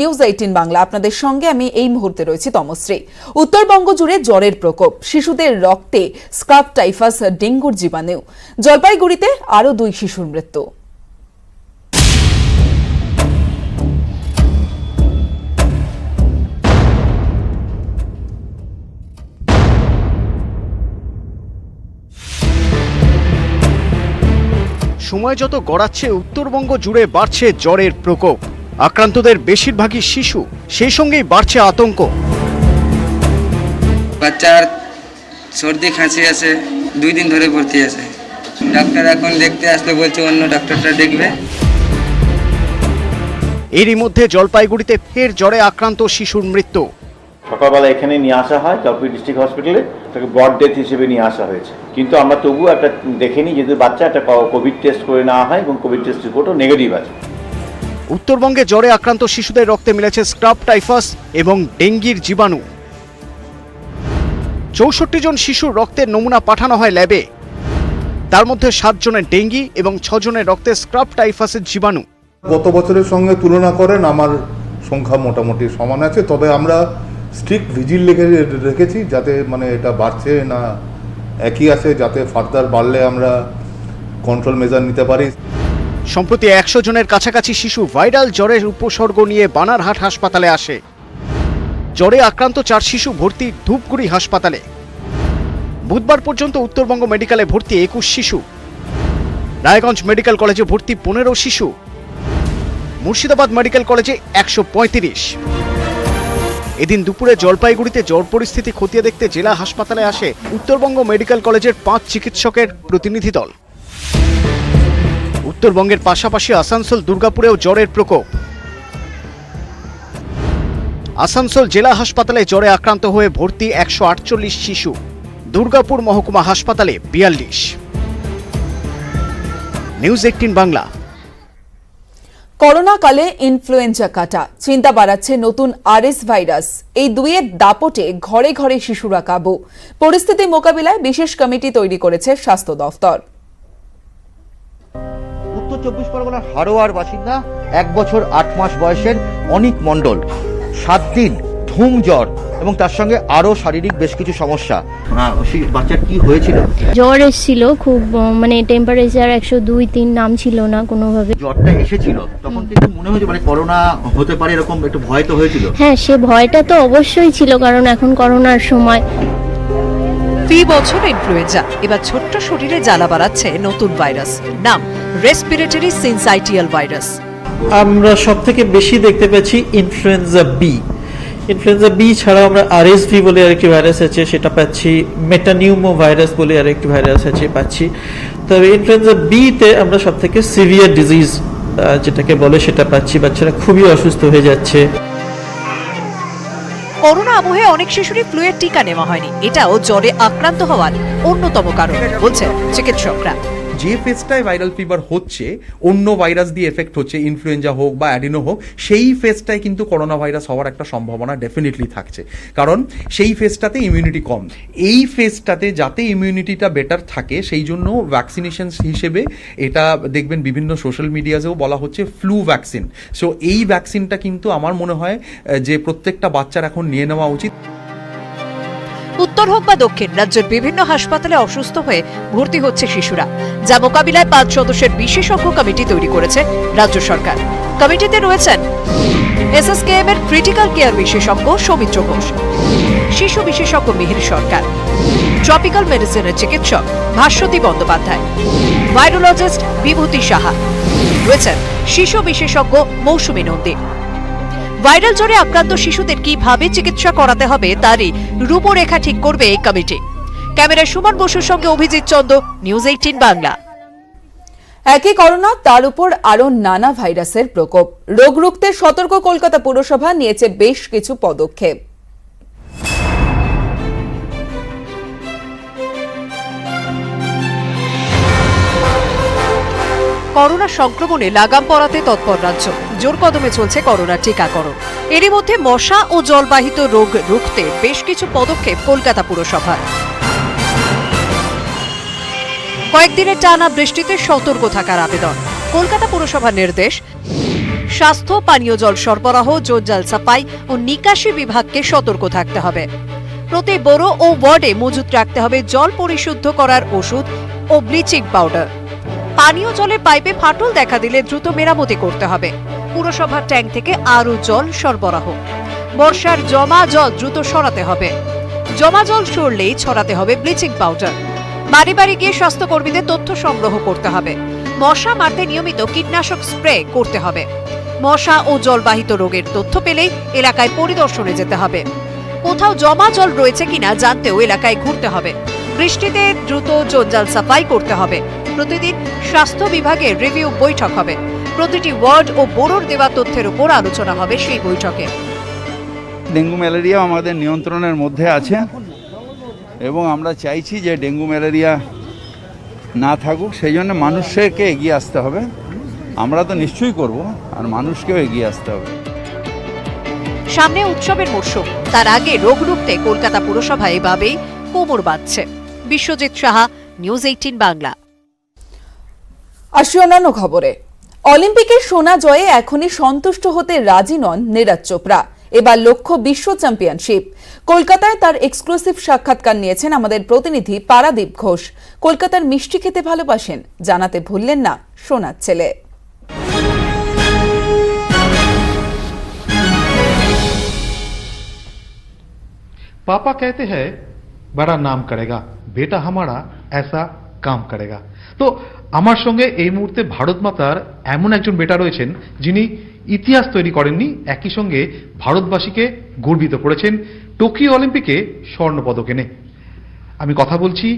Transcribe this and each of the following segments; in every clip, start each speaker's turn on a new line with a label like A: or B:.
A: News 18 Bangla আপনাদের সঙ্গে আমি এই মুহূর্তে রয়েছি তমশ্রী। উত্তরবঙ্গ জুড়ে জ্বরের প্রকোপ, শিশুদের রক্তে স্ক্রাব টাইফাস ডেঙ্গুর জীবাণু। জলপাইগুড়িতে আরও 2 শিশুর মৃত্যু।
B: সময় যত গড়াচ্ছে উত্তরবঙ্গ জুড়ে বাড়ছে জ্বরের প্রকোপ। আক্রান্তদের বেশিরভাগই শিশু, সেই সঙ্গেই বাড়ছে আতঙ্ক।
C: বাচ্চার সর্দি খাঁচি আছে, 2 দিন ধরে ভর্তি আছে। ডাক্তার এখন দেখতে আসতে বলছে, অন্য ডাক্তারটা দেখবে।
B: এরই মধ্যে জলপাইগুড়িতে ফের জ্বরে আক্রান্ত শিশুর মৃত্যু।
D: সকালবেলা এখানে নিয়ে আসা হয় জলপাইগুড়ি ডিস্ট্রিক্ট হসপিটালে, তাকে ব্রড ডেথ হিসেবে নিয়ে আসা হয়েছে। কিন্তু আমরা তবুও একটা দেখেনি, যেহেতু বাচ্চা একটা কোভিড টেস্ট করে নেওয়া হয় এবং কোভিড টেস্ট রিপোর্টও নেগেটিভ আছে।
B: উত্তরবঙ্গে জ্বরে আক্রান্ত শিশুদের রক্তে মিলেছে স্ক্রাব টাইফাস এবং ডেঙ্গির জীবাণু। 64 জন শিশুর রক্তের নমুনা পাঠানো হয় ল্যাবে। তার মধ্যে 7 জনের ডেঙ্গি এবং 6 জনের রক্তে স্ক্রাব টাইফাসের জীবাণু।
E: গত বছরের সঙ্গে তুলনা করেন আমার সংখ্যা মোটামুটি সমান আছে, তবে আমরা স্ট্রিক্ট ভিজিল রেখেছি যাতে এটা বাড়ছে না একই আছে, যাতে ফার্দার বাড়লে আমরা কন্ট্রোল মেজার নিতে পারি।
B: সম্প্রতি 100 জনের কাছাকাছি শিশু ভাইরাল জ্বরের উপসর্গ নিয়ে বানারহাট হাসপাতালে আসে। জ্বরে আক্রান্ত 4 শিশু ভর্তি ধূপগুড়ি হাসপাতালে। বুধবার পর্যন্ত উত্তরবঙ্গ মেডিকেলে ভর্তি 21 শিশু। রায়গঞ্জ মেডিকেল কলেজে ভর্তি 15 শিশু। মুর্শিদাবাদ মেডিকেল কলেজে 135। এদিন দুপুরে জলপাইগুড়িতে জ্বর পরিস্থিতি খতিয়ে দেখতে জেলা হাসপাতালে আসে উত্তরবঙ্গ মেডিকেল কলেজের 5 চিকিৎসকের প্রতিনিধি দল। উত্তরবঙ্গের পাশাপাশি আসানসোল, দুর্গাপুরেও জ্বরের প্রকোপ। আসানসোল জেলা হাসপাতালে জ্বরে আক্রান্ত হয়ে ভর্তি 148 শিশু। দুর্গাপুর মহকুমা হাসপাতালে 42। নিউজ 18 বাংলা।
A: করোনা কালে ইনফ্লুয়েঞ্জা কাটা, চিন্তা বাড়াচ্ছে নতুন আরএস ভাইরাস। এই দুইয়ের দাপটে ঘরে ঘরে শিশুরা কাবু। পরিস্থিতি মোকাবিলায় বিশেষ কমিটি তৈরি করেছে স্বাস্থ্য দফতর।
F: উত্তর 24 পরগনার হারোয়ার বাসিন্দা 1 বছর 8 মাস বয়সের অনিক মণ্ডল 7 দিন ধুম জ্বর এবং তার সঙ্গে আরো শারীরিক বেশ কিছু সমস্যা। বাচ্চার কি হয়েছিল?
G: জ্বর এসেছিল খুব, টেম্পারেচার 102-3 নাম ছিল না কোনোভাবে।
F: জ্বরটা এসেছিল তখন কিন্তু মনে হয়েছে করোনা হতে পারে, এরকম একটু ভয় তো হয়েছিল।
G: হ্যাঁ, সে ভয়টা তো অবশ্যই ছিল, কারণ এখন করোনার সময়।
H: 3 বছর ইনফ্লুয়েঞ্জা, এবার ছোট্ট শরীরে জ্বালা বাড়াচ্ছে নতুন ভাইরাস, নাম রেসপিরেটরি সিনসাইটিয়াল ভাইরাস।
I: আমরা সবথেকে বেশি দেখতে পাচ্ছি ইনফ্লুয়েঞ্জা বি। ইনফ্লুয়েঞ্জা বি ছাড়াও আমরা আরএসভি বলে আরেকটি ভাইরাস আছে, সেটা পাচ্ছি। মেটানিউমো ভাইরাস বলে আরেকটি ভাইরাস আছে পাচ্ছি। তবে ইনফ্লুয়েঞ্জা বি তে আমরা সবথেকে সিভিয়ার ডিজিজ যেটাকে বলে সেটা পাচ্ছি। বাচ্চারা খুবই অসুস্থ হয়ে যাচ্ছে।
H: করোনা আবহে অনেক শিশুরই ফ্লুয়ের টিকা নেওয়া হয়নি, এটাও জ্বরে আক্রান্ত হওয়ার অন্যতম কারণ বলছেন চিকিৎসকরা।
J: যে ফেজটায় ভাইরাল ফিভার হচ্ছে, অন্য ভাইরাস দিয়ে এফেক্ট হচ্ছে, ইনফ্লুয়েঞ্জা হোক বা অ্যাডিনো হোক, সেই ফেজটায় কিন্তু করোনা ভাইরাস হওয়ার একটা সম্ভাবনা ডেফিনেটলি থাকছে, কারণ সেই ফেজটাতে ইমিউনিটি কম। এই ফেজটাতে যাতে ইমিউনিটিটা বেটার থাকে সেই জন্য ভ্যাকসিনেশন হিসেবে এটা দেখবেন বিভিন্ন সোশ্যাল মিডিয়াতেও বলা হচ্ছে ফ্লু ভ্যাকসিন। সো এই ভ্যাকসিনটা কিন্তু আমার মনে হয় যে প্রত্যেকটা বাচ্চার এখন নিয়ে নেওয়া উচিত।
H: উত্তর হোক বা দক্ষিণ, রাজ্যের বিভিন্ন হাসপাতালে অসুস্থ হয়ে ভর্তি হচ্ছে শিশুরা, যা মোকাবিলায় 5 সদস্যের বিশেষজ্ঞ কমিটি তৈরি করেছে রাজ্য সরকার। কমিটিতে রয়েছেন এসএসকেএম এর ক্রিটিক্যাল কেয়ার বিশেষজ্ঞ সৌমিত্র ঘোষ, শিশু বিশেষজ্ঞ মিহির সরকার, ট্রপিক্যাল মেডিসিনের চিকিৎসক ভাস্বতী বন্দ্যোপাধ্যায়, ভাইরোলজিস্ট বিভূতি সাহা, রয়েছেন শিশু বিশেষজ্ঞ মৌসুমী নন্দী। ভাইরাল জ্বরে আক্রান্ত শিশুদের কিভাবে চিকিৎসা করাতে হবে তারই রূপরেখা ঠিক করবে এই কমিটি। ক্যামেরায় সুমন বসুর সঙ্গে অভিজিৎ চন্দ, নিউজ 18 বাংলা।
A: একই করোনা, তার উপর আরো নানা ভাইরাসের প্রকোপ। রোগ রুখতে সতর্ক কলকাতা পুরসভা নিয়েছে বেশ কিছু পদক্ষেপ।
H: করোনা সংক্রমণে লাগাম পরাতে তৎপর রাজ্য, জোর কদমে চলছে করোনা টিকাকরণ। এরই মধ্যে মশা ও জলবাহিত রোগ রুখতে বেশ কিছু পদক্ষেপ কলকাতা পুরসভার। কয়েকদিনের টানা বৃষ্টিতে সতর্ক থাকার আবেদন। কলকাতা পুরসভার নির্দেশ, স্বাস্থ্য, পানীয় জল সরবরাহ, জঞ্জাল সাফাই ও নিকাশি বিভাগকে সতর্ক থাকতে হবে। প্রতি বড় ও ওয়ার্ডে মজুত রাখতে হবে জল পরিশুদ্ধ করার ওষুধ ও ব্লিচিং পাউডার। পানীয় জলের পাইপে ফাটল দেখা দিলে দ্রুত মেরামতি করতে হবে। পুরসভার ট্যাঙ্ক থেকে আরও জল সরবরাহ। বর্ষার জমা জল দ্রুত সরাতে হবে। জমা জল সরলেই ছড়াতে হবে ব্লিচিং পাউডার। বাড়ি বাড়ি গিয়ে স্বাস্থ্যকর্মীদের তথ্য সংগ্রহ করতে হবে। মশা মারতে নিয়মিত কীটনাশক স্প্রে করতে হবে। মশা ও জলবাহিত রোগের তথ্য পেলেই এলাকায় পরিদর্শনে যেতে হবে। কোথাও জমা জল রয়েছে কিনা জানতেও এলাকায় ঘুরতে হবে। বৃষ্টিতে দ্রুত জঞ্জাল সাফাই করতে হবে। প্রতিদিন স্বাস্থ্য বিভাগের রিভিউ বৈঠক হবে। প্রতিটি ওয়ার্ড ও বোরোর দেওয়া তথ্যের উপর আলোচনা হবে সেই বৈঠকে।
K: ডেঙ্গু ম্যালেরিয়া আমাদের নিয়ন্ত্রণের মধ্যে আছে এবং আমরা চাইছি যে ডেঙ্গু ম্যালেরিয়া না থাকুক, সেই জন্য মানুষকে এগিয়ে আসতে হবে। আমরা তো নিশ্চয়ই করব, আর মানুষকেও এগিয়ে আসতে হবে।
H: সামনে উৎসবের মরশুম, তার আগে রোগ রুখতে কলকাতা পুরসভা এভাবেই কোমর বাঁধছে। বিশ্বজিৎ সাহা, নিউজ 18 বাংলা।
A: আসি অন্যান্য খবরে। অলিম্পিকের সোনা জয়ে এখনই সন্তুষ্ট হতে রাজি নন নীরজ চোপড়া। এবার লক্ষ্য বিশ্ব চ্যাম্পিয়নশিপ। কলকাতায় তার এক্সক্লুসিভ সাক্ষাৎকার নিয়েছেন আমাদের প্রতিনিধি পারাদীপ ঘোষ। কলকাতার মিষ্টি খেতে ভালোবাসেন, জানাতে ভুললেন না সোনার ছেলে।
L: पापा कहते हैं बड़ा नाम करेगा, बेटा हमारा ऐसा काम करेगा। তো আমার সঙ্গে এই মুহূর্তে ভারত মাতার এমন একজন বেটা রয়েছেন যিনি ইতিহাস তৈরি করেননি, একই সঙ্গে ভারতবাসীকে গর্বিত করেছেন টোকিও অলিম্পিকে স্বর্ণ পদক এনে। আমি কথা বলছি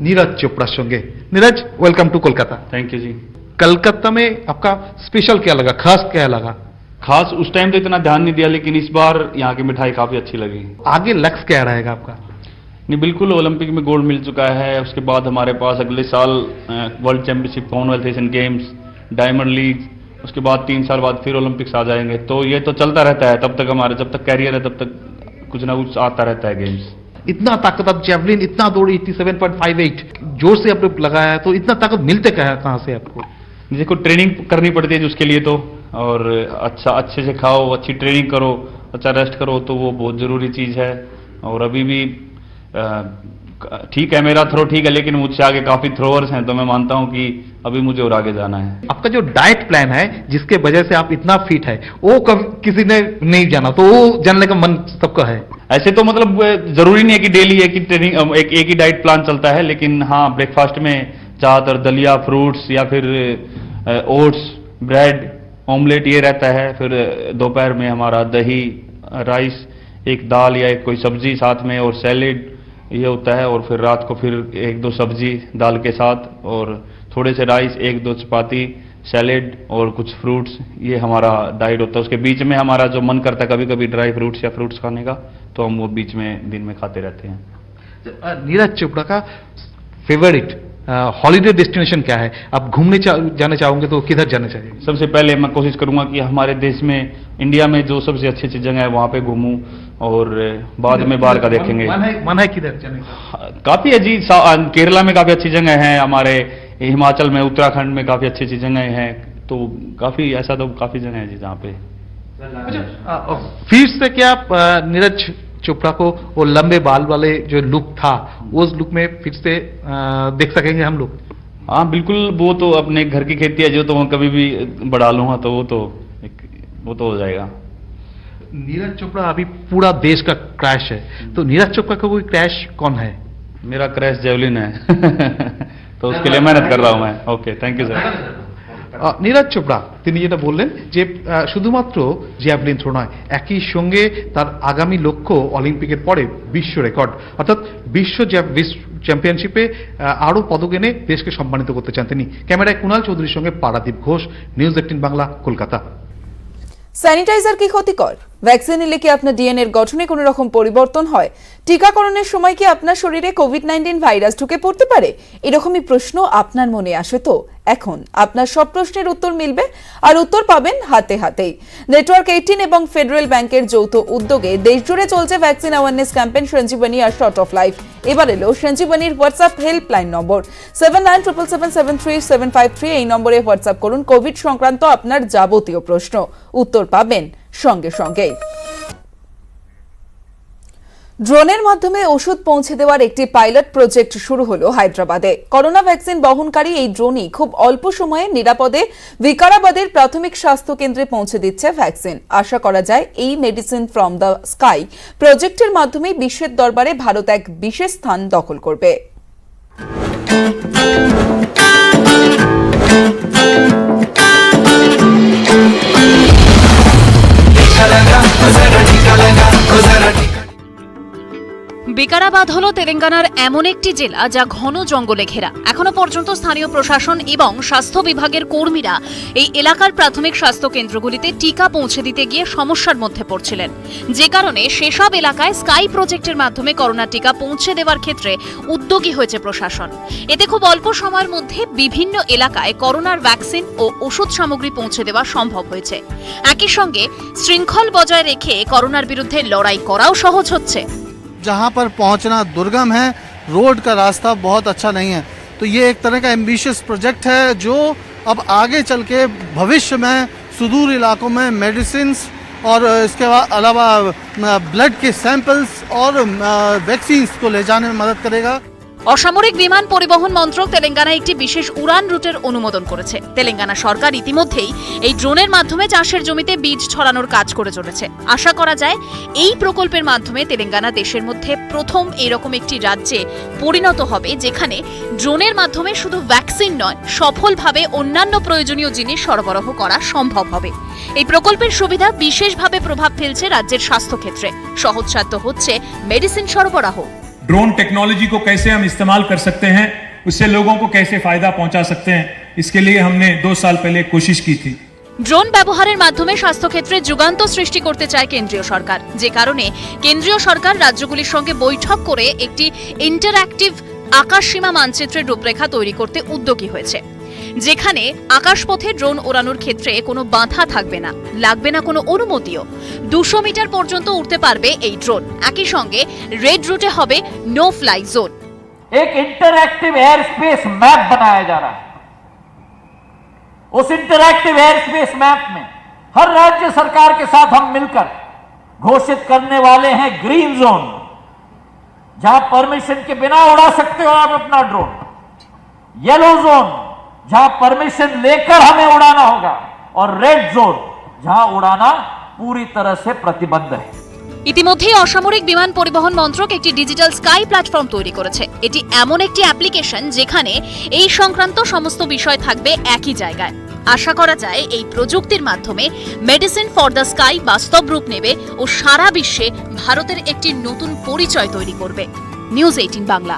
L: नीरज चोपड़ा संगे। Neeraj, welcome to Kolkata.
M: Thank you ji.
L: Calcutta में आपका स्पेशल क्या लगा, खास क्या लगा?
M: खास उस टाइम तो इतना ध्यान नहीं दिया, लेकिन इस बार यहाँ की मिठाई काफी अच्छी लगी।
L: आगे लक्ष्य क्या रहेगा आपका?
M: नहीं, बिल्कुल ओलंपिक में गोल्ड मिल चुका है। उसके बाद हमारे पास अगले साल world championship, Commonwealth Asian games, diamond league, उसके बाद 3 साल बाद फिर ओलंपिक्स आ जाएंगे। तो ये तो चलता रहता है, तब तक हमारे जब तक कैरियर है तब तक कुछ ना कुछ आता रहता है गेम्स।
L: इतना ताकत, अब जेवलिन इतना दौड़ 87.58 जोर से आपने लगाया है, तो इतना ताकत मिलते कहाँ से आपको?
M: देखो, ट्रेनिंग करनी पड़ती है उसके लिए तो, और अच्छे से खाओ, अच्छी ट्रेनिंग करो, अच्छा रेस्ट करो, तो वो बहुत ज़रूरी चीज़ है। और अभी भी ठीक है, मेरा थ्रो ठीक है, लेकिन मुझसे आगे काफ़ी थ्रोअर्स हैं, तो मैं मानता हूं कि अभी मुझे और आगे जाना है।
L: आपका जो डाइट प्लान है जिसके वजह से आप इतना फिट है, वो कभी किसी ने नहीं जाना, तो वो जानने का मन सबका है।
M: ऐसे तो मतलब जरूरी नहीं है कि डेली एक ही ट्रेनिंग एक ही डाइट प्लान चलता है, लेकिन हाँ, ब्रेकफास्ट में ज़्यादातर दलिया, फ्रूट्स या फिर ओट्स, ब्रेड, ऑमलेट ये रहता है। फिर दोपहर में हमारा दही, राइस, एक दाल या एक कोई सब्जी साथ में, और सैलेड ये होता है। और फिर रात को फिर 1-2 सब्जी दाल के साथ, और थोड़े से राइस, 1-2 चपाती, सैलेड और कुछ फ्रूट्स, ये हमारा डाइट होता है। उसके बीच में हमारा जो मन करता है कभी कभी ड्राई फ्रूट्स या फ्रूट्स खाने का, तो हम वो बीच में दिन में खाते रहते हैं।
L: नीरज चोपड़ा का फेवरेट हॉलीडे डेस्टिनेशन क्या है? आप घूमने जाना चाहोगे तो किधर जाना चाहिए?
M: सबसे पहले मैं कोशिश करूंगा कि हमारे देश में, इंडिया में जो सबसे अच्छी अच्छी जगह है वहाँ पे घूमूं, और बाद में बाहर का देखेंगे।
L: मन है किधर जाने का?
M: काफी है जी, केरला में काफी अच्छी जगह है, हमारे हिमाचल में, उत्तराखंड में काफी अच्छी अच्छी जगह हैं। तो काफी ऐसा तो काफी जगह है जी जहाँ पे।
L: फिर से क्या नीरज चोपड़ा को वो लंबे बाल वाले जो लुक था, उस लुक में फिर से देख सकेंगे हम लोग?
M: हाँ बिल्कुल, वो तो अपने घर की खेती है, जो तो मैं कभी भी बढ़ा लूंगा, तो वो तो हो जाएगा।
L: नीरज चोपड़ा अभी पूरा देश का क्रैश है, तो नीरज चोपड़ा का कोई क्रैश कौन है?
M: मेरा क्रैश जेवलिन है। तो उसके लिए मेहनत कर रहा हूँ मैं। Okay, thank you sir.
L: Neeraj Chopra তিনি যেটা বললেন যে শুধুমাত্র জ্যাভলিন থ্রো নয়, একই সঙ্গে তার আগামী লক্ষ্য অলিম্পিকের পরে বিশ্ব রেকর্ড, অর্থাৎ বিশ্ব চ্যাম্পিয়নশিপে আরও পদক এনে দেশকে সম্মানিত করতে চান তিনি। ক্যামেরায় কুণাল চৌধুরীর সঙ্গে পারাদীপ ঘোষ, নিউজ 18 বাংলা, কলকাতা।
A: স্যানিটাইজার কি ক্ষতিকর? ভ্যাকসিন নিলে কি আপনার ডিএনএর গঠনে কোনো রকম পরিবর্তন হয়? টিকাকরণের সময় কি আপনার শরীরে কোভিড-19 ভাইরাস ঢুকে পড়তে পারে? এরকমই প্রশ্ন আপনার মনে আসে তো এখন আপনার সব প্রশ্নের উত্তর মিলবে আর উত্তর পাবেন হাতে হাতেই। নেটওয়ার্ক 18 এবং ফেডারেল ব্যাংকের যৌথ উদ্যোগে দেশজুড়ে চলছে ভ্যাকসিন অ্যাওয়ারনেস ক্যাম্পেইন সঞ্জীবনী আর শর্ট অফ লাইফ। এবার এলো সঞ্জীবনীর হোয়াটসঅ্যাপ হেল্পলাইন নম্বর 7977773753। এই নম্বরে হোয়াটসঅ্যাপ করুন কোভিড সংক্রান্ত আপনার যাবতীয় প্রশ্ন, উত্তর পাবেন সঙ্গে সঙ্গে। ড্রোনের মাধ্যমে ওষুধ পৌঁছে দেওয়ার একটি পাইলট প্রজেক্ট শুরু হলো হায়দ্রাবাদে। করোনা ভ্যাকসিন বহনকারী এই ড্রোনই খুব অল্প সময়ে নিরাপদে বিকারাবাদের প্রাথমিক স্বাস্থ্য কেন্দ্রে পৌঁছে দিচ্ছে ভ্যাকসিন। আশা করা যায় এই মেডিসিন ফ্রম দ্য স্কাই প্রজেক্টের মাধ্যমে বিশ্বের দরবারে ভারত এক বিশেষ স্থান দখল করবে।
H: বিকারাবাদ হলো তেলেঙ্গানার এমন একটি জেলা যা ঘন জঙ্গলে ঘেরা। এখনো পর্যন্ত স্থানীয় প্রশাসন এবং স্বাস্থ্য বিভাগের কর্মীরা এই এলাকার প্রাথমিক স্বাস্থ্য কেন্দ্রগুলিতে টিকা পৌঁছে দিতে গিয়ে সমস্যার মধ্যে পড়ছিলেন, যে কারণে সেসব এলাকায় স্কাই প্রজেক্টের মাধ্যমে করোনা টিকা পৌঁছে দেওয়ার ক্ষেত্রে উদ্যোগী হয়েছে প্রশাসন। এতে খুব অল্প সময়ের মধ্যে বিভিন্ন এলাকায় করোনার ভ্যাকসিন ও ওষুধ সামগ্রী পৌঁছে দেওয়া সম্ভব হয়েছে। একই সঙ্গে শৃঙ্খল বজায় রেখে করোনার বিরুদ্ধে লড়াই করাও সহজ হচ্ছে।
N: जहाँ पर पहुँचना दुर्गम है, रोड का रास्ता बहुत अच्छा नहीं है, तो ये एक तरह का एम्बिशियस प्रोजेक्ट है जो अब आगे चल के भविष्य में सुदूर इलाकों में मेडिसिन्स और इसके अलावा ब्लड के सैंपल्स और वैक्सीन्स को ले जाने में मदद करेगा।
H: অসামরিক বিমান পরিবহন মন্ত্রক তেলেঙ্গানায় একটি বিশেষ উড়ান রুটের অনুমোদন করেছে। তেলেঙ্গানা সরকার ইতিমধ্যেই এই ড্রোনের মাধ্যমে চাষের জমিতে বীজ ছড়ানোর কাজ করে চলেছে। আশা করা যায় এই প্রকল্পের মাধ্যমে তেলেঙ্গানা দেশের মধ্যে প্রথম এরকম একটি রাজ্যে পরিণত হবে যেখানে ড্রোনের মাধ্যমে শুধু ভ্যাকসিন নয়, সফলভাবে অন্যান্য প্রয়োজনীয় জিনিস সরবরাহ করা সম্ভব হবে। এই প্রকল্পের সুবিধা বিশেষভাবে প্রভাব ফেলছে রাজ্যের স্বাস্থ্যক্ষেত্রে। সহজসাধ্য হচ্ছে মেডিসিন সরবরাহ।
O: ड्रोन टेक्नोलॉजी को कैसे हम इस्तेमाल कर सकते हैं, उससे लोगों को कैसे फायदा पहुंचा सकते हैं, इसके लिए हमने 2 साल पहले कोशिश की थी।
H: ড্রোন ব্যবহারের মাধ্যমে স্বাস্থ্যক্ষেত্রে যুগান্ত সৃষ্টি করতে চায় কেন্দ্রীয় সরকার, যে কারণে কেন্দ্রীয় সরকার রাজ্যগুলির সঙ্গে বৈঠক করে একটি ইন্টারঅ্যাক্টিভ আকাশসীমা মানচিত্রের রূপরেখা তৈরি করতে উদ্যোগী হয়েছে, যেখানে আকাশপথে ড্রোন ওড়ানোর ক্ষেত্রে কোনো বাধা থাকবে না, লাগবে না কোনো অনুমতিও। 200 মিটার পর্যন্ত উঠতে পারবে এই ড্রোন। একই সঙ্গে রেড রুটে হবে নো ফ্লাই জোন।
P: एक इंटरएक्टिव एयर स्पेस मैप बनाया जा रहा है। उस इंटरएक्टिव एयर स्पेस मैप में हर राज्य सरकार के साथ हम मिलकर घोषित करने वाले हैं ग्रीन जोन, जहां परमिशन के बिना उड़ा सकते हो आप अपना ड्रोन। येलो जोन, जहां परमिशन लेकर हमें उड़ाना होगा, और रेड जोन, जहां उड़ाना पूरी तरह से प्रतिबंध है।
H: ইতিমধ্যেই অসামরিক বিমান পরিবহন মন্ত্রক একটি ডিজিটাল স্কাই প্ল্যাটফর্ম তৈরি করেছে। এটি এমন একটি অ্যাপ্লিকেশন যেখানে এই সংক্রান্ত সমস্ত বিষয় থাকবে একই জায়গায়। আশা করা যায় এই প্রযুক্তির মাধ্যমে মেডিসিন ফর দ্য স্কাই বাস্তব রূপ নেবে ও সারা বিশ্বে ভারতের একটি নতুন পরিচয় তৈরি করবে। নিউজ 18 বাংলা।